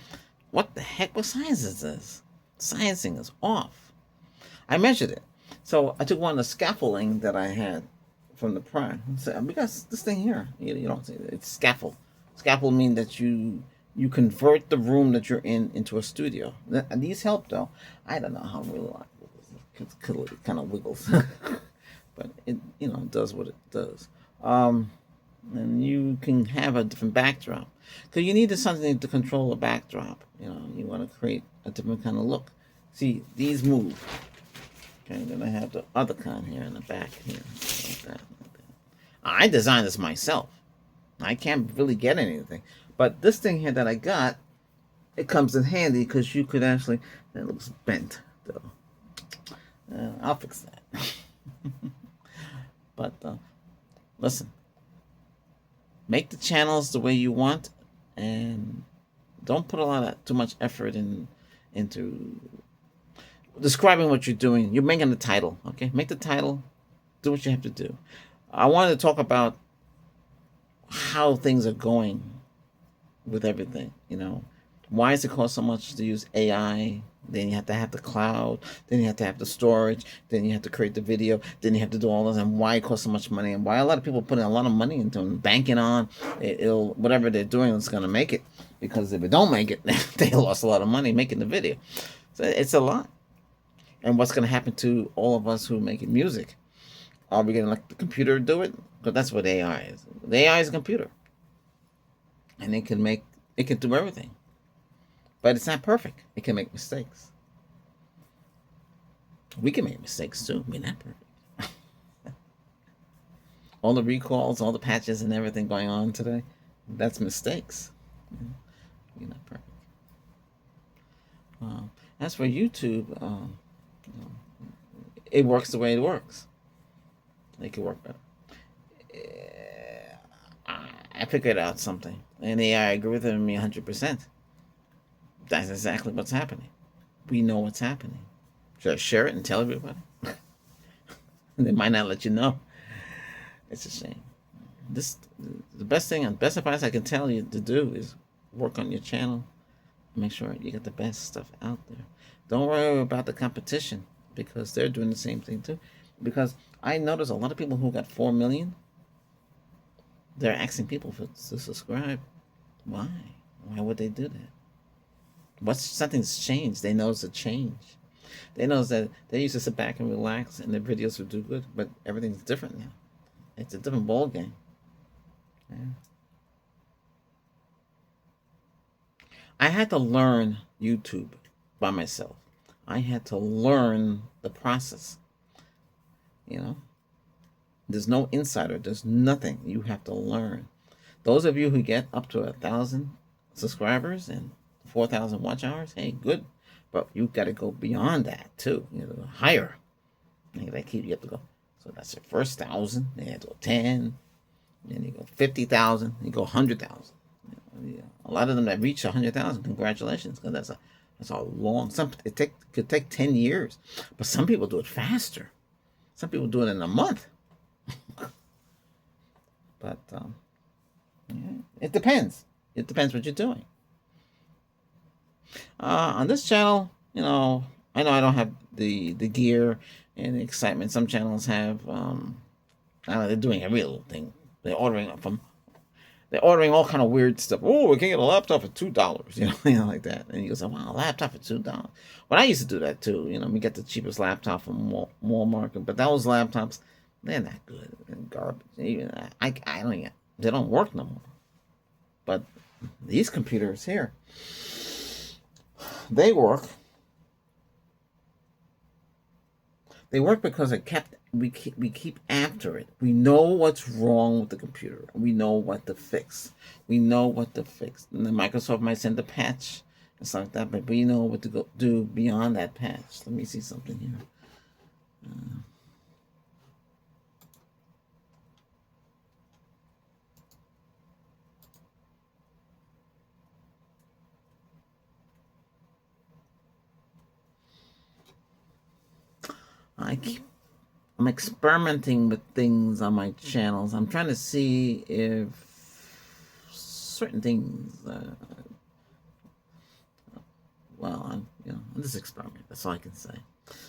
A: what the heck. What science is this? Sciencing is off. I measured it. So I took one of the scaffolding that I had from the Prime. So we got this thing here. You don't see it. It's scaffold. Scaffold means that you convert the room that you're in into a studio. And these help though. I don't know how real it kind of wiggles, but it does what it does. And you can have a different backdrop because you need something to control the backdrop. You know, you want to create a different kind of look. See, these move. Okay, then I have the other kind here in the back here. Like that. I designed this myself. I can't really get anything. But this thing here that I got, it comes in handy because you could actually... That looks bent, though. I'll fix that. But, listen. Make the channels the way you want. And don't put too much effort into... describing what you're doing. You're making the title, okay? Make the title. Do what you have to do. I wanted to talk about how things are going with everything, you know. Why does it cost so much to use AI? Then you have to have the cloud. Then you have to have the storage. Then you have to create the video. Then you have to do all this. And why it costs so much money? And why a lot of people putting a lot of money into it, banking on it'll whatever they're doing is going to make it. Because if it don't make it, they lost a lot of money making the video. So it's a lot. And what's going to happen to all of us who make music? Are we going to let the computer do it? Because that's what AI is. The AI is a computer, and it can do everything. But it's not perfect. It can make mistakes. We can make mistakes too. We're not perfect. All the recalls, all the patches, and everything going on today, that's mistakes. We're not perfect. As for YouTube, it works the way it works. It could work better. I figured out something, and AI agree with me 100%. That's exactly what's happening. We know what's happening. Should I share it and tell everybody? They might not let you know. It's a shame. The best advice I can tell you to do is work on your channel. Make sure you get the best stuff out there. Don't worry about the competition, because they're doing the same thing too. Because I notice a lot of people who got 4 million, they're asking people to subscribe. Why? Why would they do that? Something's changed. They notice a change. They know that they used to sit back and relax and their videos would do good, but everything's different now. It's a different ball game. Yeah. I had to learn YouTube by myself. I had to learn the process. There's no insider. There's nothing. You have to learn. Those of you who get up to 1,000 subscribers and 4,000 watch hours, hey, good. But you got to go beyond that too. Higher. You have to go. So that's your first 1,000. Then you have to go 10. Then you go 50,000. You go 100,000. A lot of them that reach 100,000, congratulations, because that's a long. Could take 10 years, but some people do it faster. Some people do it in a month. But it depends. It depends what you're doing. On this channel, I know I don't have the gear and the excitement some channels have. I don't know, they're doing a real thing. They're ordering all kind of weird stuff. Oh, we can get a laptop for $2, like that. And you go, wow, a laptop for $2. Well, I used to do that too. We get the cheapest laptop from Walmart, but those laptops, they're not good and garbage. Even I don't get. They don't work no more. But these computers here, they work. They work because we keep after it. We know what's wrong with the computer. We know what to fix. And then Microsoft might send a patch and stuff like that, but we know what to do beyond that patch. Let me see something here. I'm experimenting with things on my channels. I'm trying to see if certain things. I'm just experimenting. That's all I can say.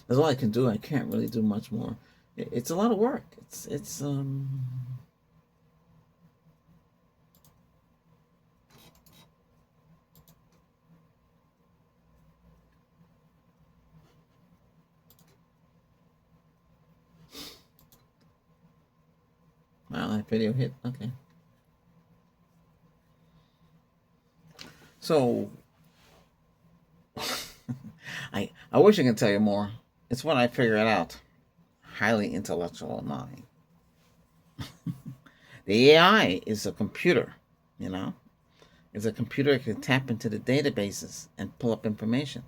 A: That's all I can do. I can't really do much more. It's a lot of work. It's Wow, that video hit. Okay. So, I wish I could tell you more. It's what I figured out. Highly intellectual mind. The AI is a computer, It's a computer that can tap into the databases and pull up information.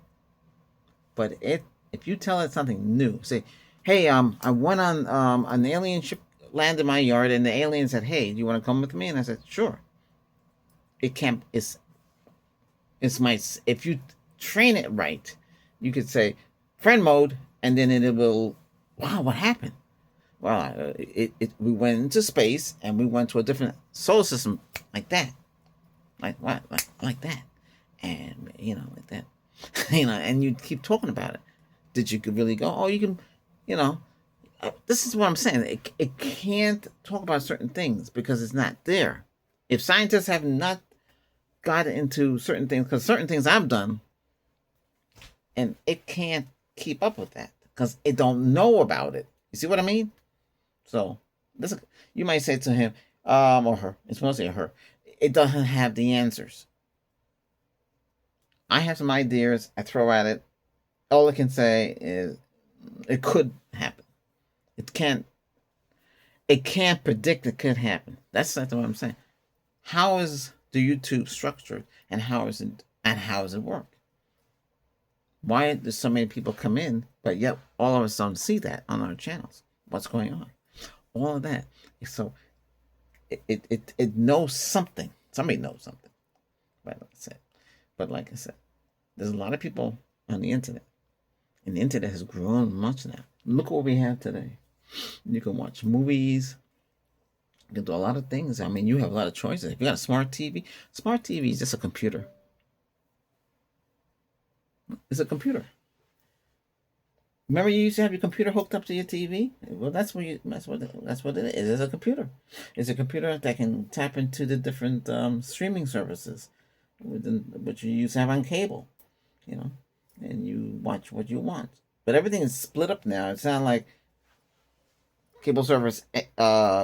A: But if you tell it something new, say, hey, I went on an alien ship, landed in my yard, and the alien said, hey, do you want to come with me? And I said, sure. It can't. If you train it right, you could say friend mode, and then it will. Wow, what happened? Well, we went into space and we went to a different solar system, like that, like what, like that, and like that, and you keep talking about it. Did you really go? Oh, you can, you know. This is what I'm saying. It can't talk about certain things because it's not there. If scientists have not got into certain things, because certain things I've done, and it can't keep up with that because it don't know about it. You see what I mean? So this, you might say to him, or her. It's mostly a her. It doesn't have the answers. I have some ideas. I throw at it. All it can say is it could happen. It can't. It can't predict it could happen. That's what I'm saying. How is the YouTube structured, and how is it work? Why do so many people come in, but yet all of us don't see that on our channels? What's going on? All of that. So it knows something. Somebody knows something. But like I said, there's a lot of people on the internet, and the internet has grown much now. Look what we have today. You can watch movies. You can do a lot of things. I mean, you have a lot of choices. If you got a smart TV is just a computer. It's a computer. Remember, you used to have your computer hooked up to your TV. Well, that's what it is. It's a computer. It's a computer that can tap into the different streaming services, which you used to have on cable, and you watch what you want. But everything is split up now. It's not like cable service,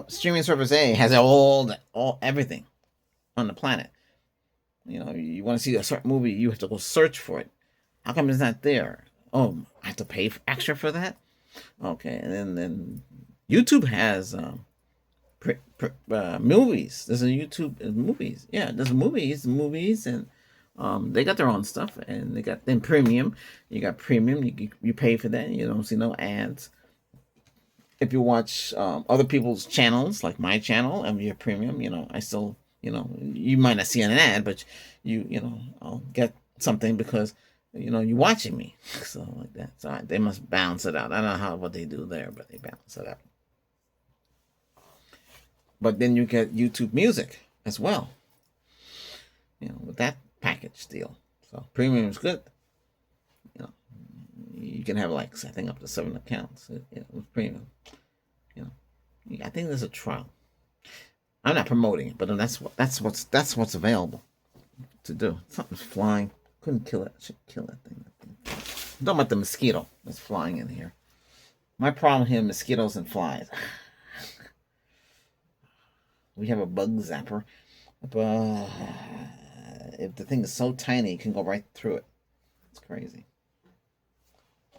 A: streaming service A has all everything on the planet. You want to see a certain movie, you have to go search for it. How come it's not there? Oh, I have to pay extra for that? Okay, and then YouTube has movies. There's a YouTube movies. Yeah, there's movies, and they got their own stuff, and they got then premium. You got premium. You pay for that. You don't see no ads. If you watch other people's channels, like my channel, and your premium, I still, you might not see an ad, but I'll get something because you're watching me, so like that. So they must balance it out. I don't know what they do there, but they balance it out. But then you get YouTube Music as well, with that package deal. So premium is good. You can have I think up to 7 accounts with premium. I think there's a trial. I'm not promoting it, but that's what's available to do. Something's flying. Couldn't kill it. Should kill that thing. I'm talking about the mosquito that's flying in here. My problem here, mosquitoes and flies. We have a bug zapper, but if the thing is so tiny, it can go right through it. It's crazy.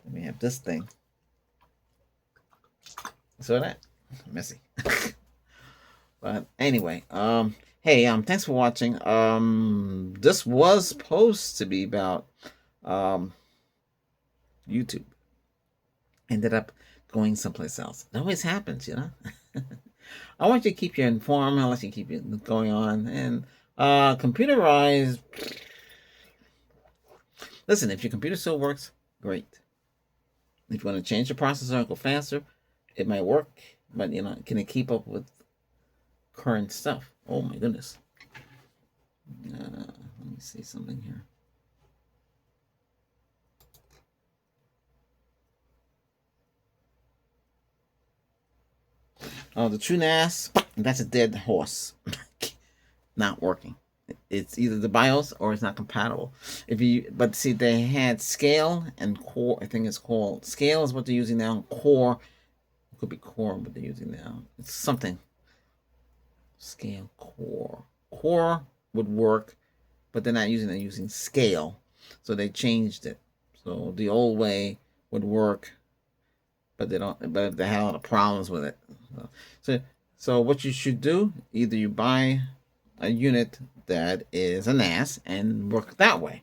A: Then we have this thing. So that messy. But anyway, hey, thanks for watching. This was supposed to be about YouTube. Ended up going someplace else. It always happens, I want you to keep you informed. I want you to keep you going on. And computerized. Listen, if your computer still works, great. If you want to change the processor and go faster, it might work. But can it keep up with current stuff? Oh my goodness. Let me see something here. Oh, the TrueNAS, that's a dead horse. Not working. It's either the BIOS or it's not compatible. But see, they had Scale and Core. I think it's called Scale is what they're using now. Core, it could be Core what they're using now. It's something. Scale Core. Core would work, but they're not using it. They're using Scale, so they changed it. So the old way would work, but they don't. But they had a lot of problems with it. So what you should do, either you buy a unit that is a NAS and work that way,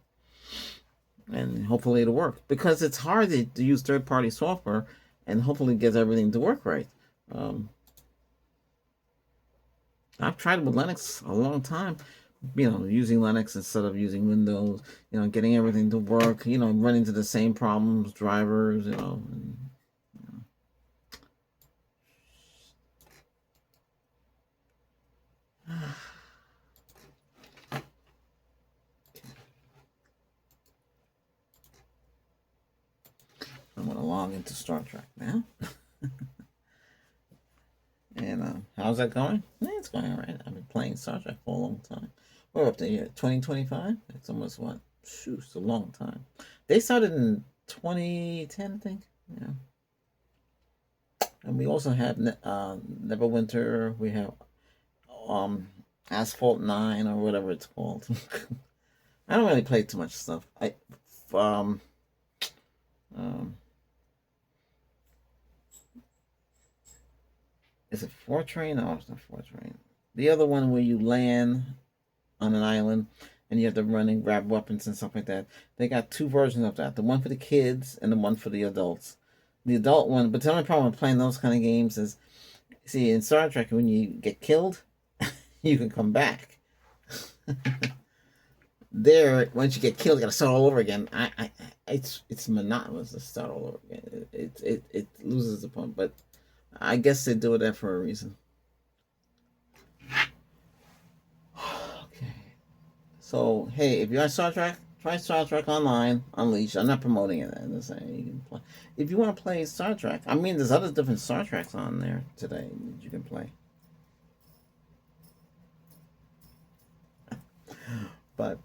A: and hopefully it'll work, because it's hard to use third-party software and hopefully get everything to work right. I've tried with Linux a long time, using Linux instead of using Windows, getting everything to work, run into the same problems, drivers, and, log into Star Trek now. And how's that going? Yeah, it's going all right. I've been playing Star Trek for a long time. We're up to here, 2025. It's almost what? Shoot, it's a long time. They started in 2010, I think. Yeah. And we also have Neverwinter. We have um Asphalt 9 or whatever it's called. I don't really play too much stuff. Um um is it Fortrain? No, it's not Fortrain. The other one where you land on an island and you have to run and grab weapons and stuff like that. They got two versions of that. The one for the kids and the one for the adults. The adult one, but the only problem with playing those kind of games is, see, in Star Trek, when you get killed, you can come back. There, once you get killed, you gotta start all over again. It's monotonous to start all over again. It loses the point, but I guess they do that for a reason. Okay, so hey, if you're on Star Trek, try Star Trek Online Unleashed. I'm not promoting it. I'm just saying you can play. If you want to play Star Trek, I mean, there's other different Star Treks on there today that you can play. But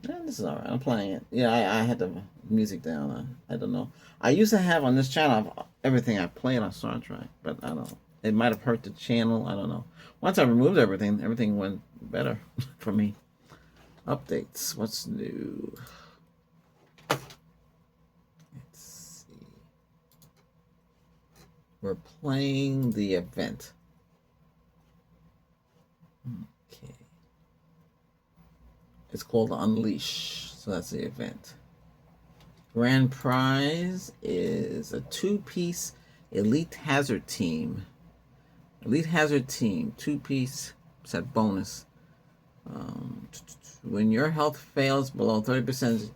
A: yeah, this is all right. I'm playing it. Yeah, I had the music down. I don't know. I used to have on this channel everything I played on Star Trek, but I don't. It might have hurt the channel. I don't know. Once I removed everything went better for me. Updates. What's new? Let's see. We're playing the event. Okay. It's called Unleash. So that's the event. Grand prize is a 2-piece Elite Hazard Team. Elite Hazard Team, 2-piece set bonus. When your health fails below 30%,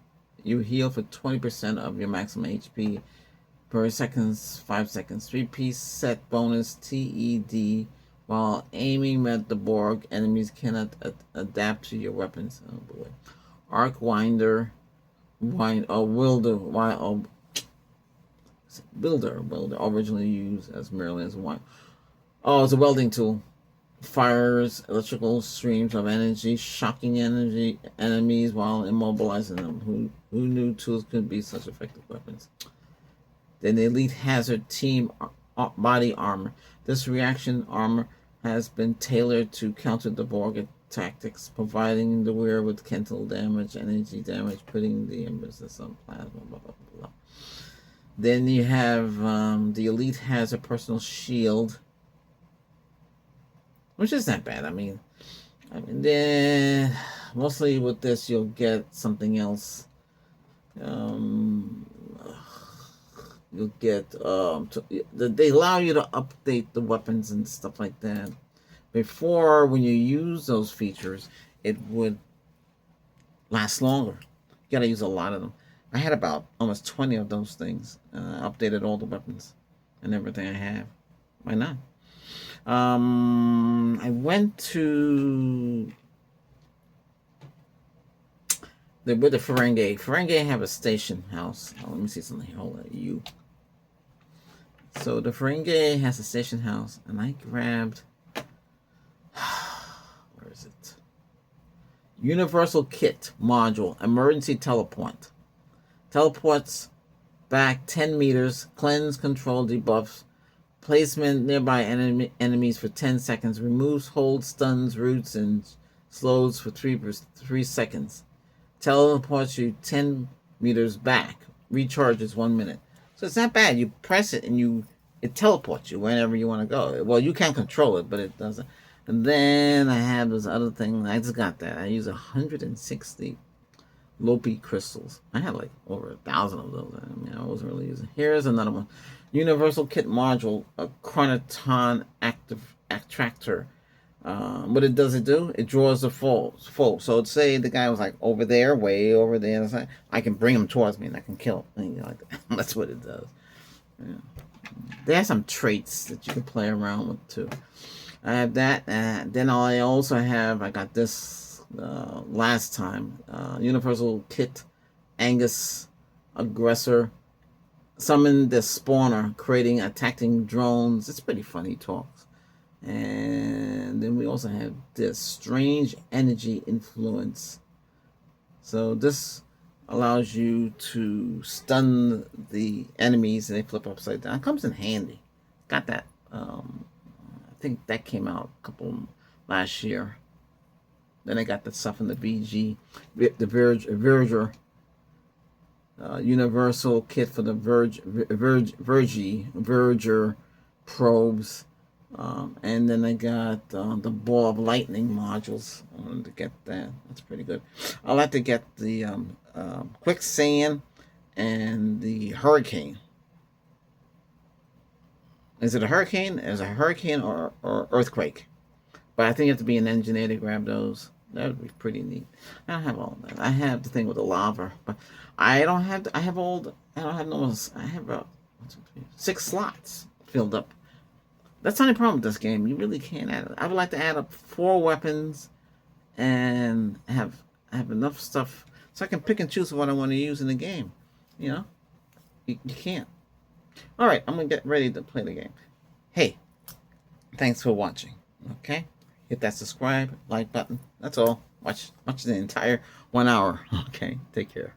A: you heal for 20% of your maximum HP per 5 seconds. 3-piece set bonus TED. While aiming at the Borg, enemies cannot adapt to your weapons. Oh boy. Arc Winder. Builder, originally used as merely as one. Oh, it's a welding tool. Fires electrical streams of energy, shocking enemies while immobilizing them. Who knew tools could be such effective weapons? Then the Elite Hazard Team body armor. This reaction armor has been tailored to counter the Borg tactics, providing the wearer with Kental damage, energy damage, putting the emphasis on plasma, blah, blah, blah. Then you have the Elite has a personal shield, which is not bad. I mean, then mostly with this you'll get something else. You'll get they allow you to update the weapons and stuff like that. Before, when you use those features, it would last longer. You gotta use a lot of them. I had about almost 20 of those things. Updated all the weapons and everything I have. Why not? I went to with the Ferengi. Ferengi have a station house. Oh, let me see something here. Hold on, So the Ferengi has a station house, and I grabbed. Where is it? Universal Kit Module Emergency Teleport. Teleports back 10 meters. Cleanse, control, debuffs. Placement nearby enemies for 10 seconds. Removes, holds, stuns, roots, and slows for 3 seconds. Teleports you 10 meters back. Recharges 1 minute. So it's not bad. You press it and it teleports you whenever you want to go. Well, you can't control it, but it doesn't. And then I have this other thing. I just got that. I use 160 Lopi crystals. I had like over 1,000 of those. I mean, I wasn't really using. Here's another one. Universal Kit Module, a Chronoton active attractor. What it does, it draws the foe. So let's say the guy was like over there, way over there. I can bring him towards me and I can kill him. Like that. That's what it does. Yeah. They have some traits that you can play around with too. I have that. Then I also have, I got this last time. Universal Kit Angus Aggressor summon the spawner, creating attacking drones. It's pretty funny. He talks. And then we also have this strange energy influence. So this allows you to stun the enemies and they flip upside down. It comes in handy. Got that. I think that came out a couple last year. Then I got the stuff in the VG, the Verger universal kit for the Verger probes. And then I got the ball of lightning modules. I wanted to get that. That's pretty good. I'll have to get the quicksand and the hurricane. Is it a hurricane? Is it a hurricane or earthquake? But I think you have to be an engineer to grab those. That would be pretty neat. I don't have all of that. I have the thing with the lava, but I don't have. I have all. I don't have no. I have 6 slots filled up. That's the only problem with this game. You really can't add it. I would like to add up 4 weapons and have enough stuff so I can pick and choose what I want to use in the game. You know, you can't. All right, I'm gonna get ready to play the game. Hey, thanks for watching. Okay, hit that subscribe, like button. That's all. Watch the entire 1 hour. Okay, take care.